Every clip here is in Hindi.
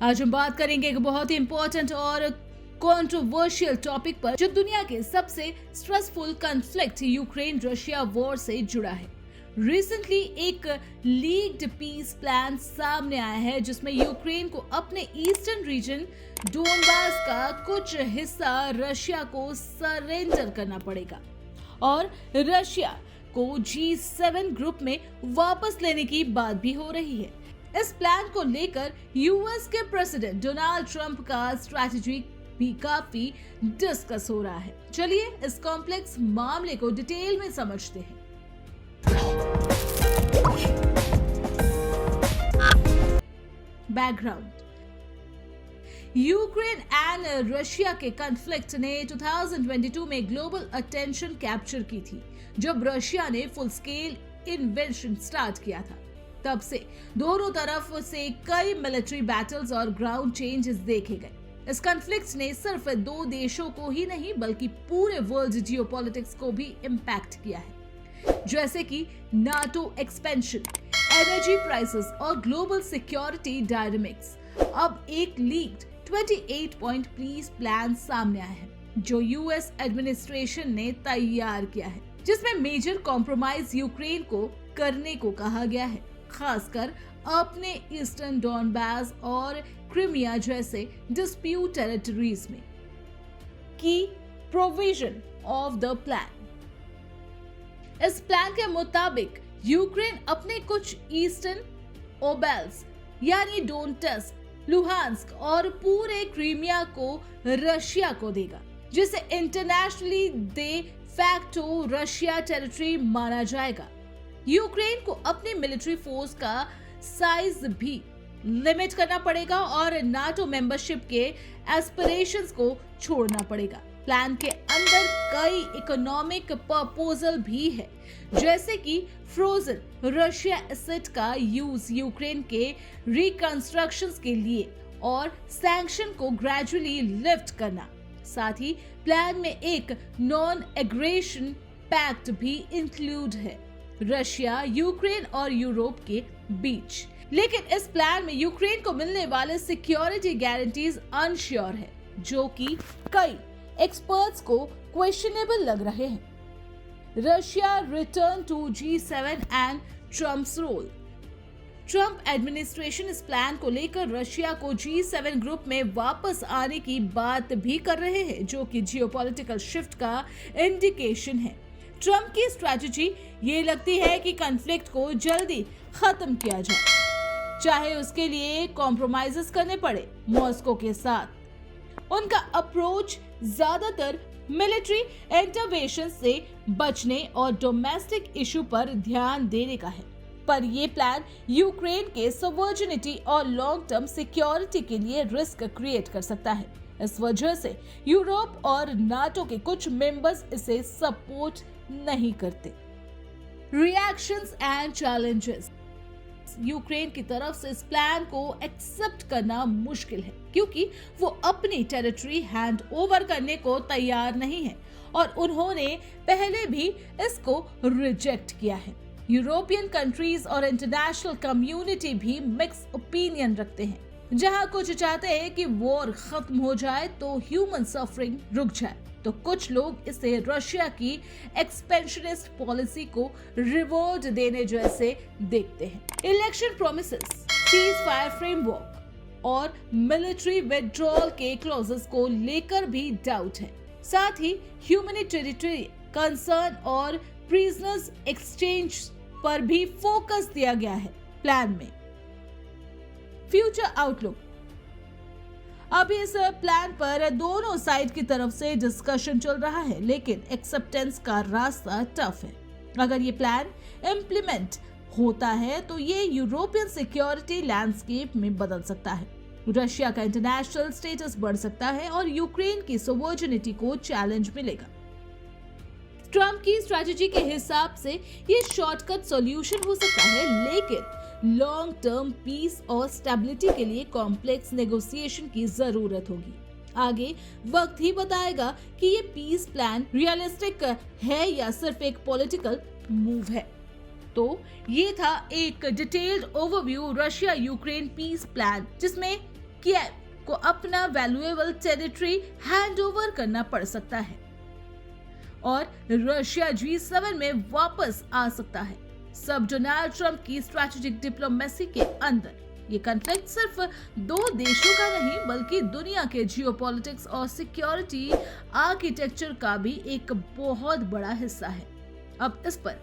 आज हम बात करेंगे एक बहुत ही इंपॉर्टेंट और कंट्रोवर्शियल टॉपिक पर जो दुनिया के सबसे stressful conflict Ukraine Russia war से जुड़ा है। रिसेंटली एक लीक्ड पीस प्लान सामने आया है जिसमें यूक्रेन को अपने ईस्टर्न रीजन डोनबास का कुछ हिस्सा रशिया को सरेंडर करना पड़ेगा और रशिया को G7 ग्रुप में वापस लेने की बात भी हो रही है। इस प्लान को लेकर यूएस के प्रेसिडेंट डोनाल्ड ट्रंप का स्ट्रैटेजी भी काफी डिस्कस हो रहा है। चलिए इस कॉम्प्लेक्स मामले को डिटेल में समझते हैं। बैकग्राउंड। यूक्रेन एंड रशिया के कॉन्फ्लिक्ट ने 2022 में ग्लोबल अटेंशन कैप्चर की थी जब रशिया ने फुल स्केल इन्वेंशन स्टार्ट किया था। तब से दोनों तरफ से कई मिलिट्री बैटल्स और ग्राउंड चेंजेस देखे गए। इस कॉन्फ्लिक्ट ने सिर्फ दो देशों को ही नहीं बल्कि पूरे वर्ल्ड जियोपॉलिटिक्स को भी इम्पैक्ट किया है, जैसे कि नाटो एक्सपेंशन, एनर्जी प्राइसेस और ग्लोबल सिक्योरिटी डायनामिक्स। अब एक लीक्ड 28 पॉइंट पीस प्लान सामने आया है जो यूएस एडमिनिस्ट्रेशन ने तैयार किया है, जिसमें मेजर कॉम्प्रोमाइज यूक्रेन को करने को कहा गया है, खासकर अपने ईस्टर्न डोनबास और क्रीमिया जैसे डिस्प्यूट टेरिटरीज में। की प्रोविजन ऑफ द प्लान। इस प्लान के मुताबिक यूक्रेन अपने कुछ ईस्टर्न ओबेल्स यानी डोनेट्स्क, लुहांस्क और पूरे क्रीमिया को रशिया को देगा, जिसे इंटरनेशनली दे फैक्टो रशिया टेरिटरी माना जाएगा। यूक्रेन को अपनी मिलिट्री फोर्स का साइज भी लिमिट करना पड़ेगा और नाटो मेंबरशिप के एस्पिरेशंस को छोड़ना पड़ेगा। प्लान के अंदर कई इकोनॉमिक प्रपोजल भी है, जैसे कि फ्रोजन रशिया एसेट का यूज यूक्रेन के रिकंस्ट्रक्शंस के लिए और सैंक्शन को ग्रेजुअली लिफ्ट करना। साथ ही प्लान में एक नॉन एग्रेशन पैक्ट भी इंक्लूड है रशिया, यूक्रेन और यूरोप के बीच। लेकिन इस प्लान में यूक्रेन को मिलने वाले सिक्योरिटी गारंटीज अनश्योर है, जो कि कई एक्सपर्ट्स को क्वेश्चनेबल लग रहे हैं। Russia return to G7 and Trump's role. Trump administration इस प्लान को लेकर रशिया को G7 ग्रुप में वापस आने की बात भी कर रहे हैं, जो कि जियोपॉलिटिकल शिफ्ट का इंडिकेशन है। ट्रम्प की स्ट्रैटेजी ये लगती है कि कॉन्फ्लिक्ट को जल्दी खत्म किया जाए, चाहे उसके लिए कॉम्प्रोमाइजेस करने पड़े मॉस्को के साथ। उनका अप्रोच ज्यादातर मिलिट्री इंटरवेंशन से बचने और डोमेस्टिक इशू पर ध्यान देने का है, पर यह प्लान यूक्रेन के सॉवरेनिटी और लॉन्ग टर्म सिक्योरिटी के लिए रिस्क क्रिएट कर सकता है। इस वजह से यूरोप और नाटो के कुछ मेंबर्स इसे सपोर्ट नहीं करते। Reactions and challenges. यूक्रेन की तरफ से इस प्लान को एक्सेप्ट करना मुश्किल है, क्योंकि वो अपनी टेरिटरी हैंड ओवर करने को तैयार नहीं है और उन्होंने पहले भी इसको रिजेक्ट किया है। यूरोपियन कंट्रीज और इंटरनेशनल कम्युनिटी भी मिक्स ओपिनियन रखते हैं, जहां कुछ चाहते हैं कि वॉर खत्म हो जाए तो ह्यूमन सफरिंग रुक जाए, तो कुछ लोग इसे रशिया की एक्सपेंशनिस्ट पॉलिसी को रिवॉर्ड देने जैसे देखते हैं। Election promises, cease fire framework और मिलिट्री विड्रॉल के क्लॉजेस को लेकर भी डाउट है। साथ ही ह्यूमैनिटेरियन कंसर्न और प्रिजनर्स एक्सचेंज पर भी फोकस दिया गया है प्लान में। Future outlook. अभी इस प्लान पर दोनों साइड की तरफ से डिस्कशन चल रहा है, लेकिन एक्सेप्टेंस का रास्ता टफ है। अगर ये प्लान इम्प्लीमेंट होता है तो ये यूरोपियन सिक्योरिटी लैंडस्केप में बदल सकता है, रशिया का इंटरनेशनल स्टेटस बढ़ सकता है और यूक्रेन की सॉवरेनिटी को चैलेंज मिलेगा। ट्रम्प की स्ट्रैटेजी के हिसाब से ये शॉर्टकट सॉल्यूशन हो सकता है, लेकिन लॉन्ग टर्म पीस और स्टेबिलिटी के लिए कॉम्प्लेक्स नेगोशिएशन की जरूरत होगी। आगे वक्त ही बताएगा कि ये पीस प्लान रियलिस्टिक है या सिर्फ एक पॉलिटिकल मूव है। तो ये था एक detailed overview Russia Ukraine peace plan, जिसमें कीव को अपना वैल्यूएबल टेरिटरी हैंड ओवर करना पड़ सकता है और रशिया G7 में वापस आ सकता है। सब डोनाल्ड ट्रंप की स्ट्रैटेजिक डिप्लोमेसी के अंदर ये कॉन्फ्लिक्ट सिर्फ दो देशों का नहीं बल्कि दुनिया के जियोपॉलिटिक्स और सिक्योरिटी आर्किटेक्चर का भी एक बहुत बड़ा हिस्सा है। अब इस पर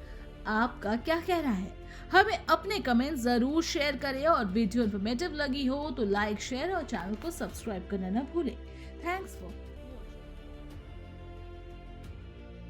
आपका क्या कहना है? हमें अपने कमेंट जरूर शेयर करें और वीडियो इन्फॉर्मेटिव लगी हो तो लाइक, शेयर और चैनल को सब्सक्राइब करना न भूलें। Thanks for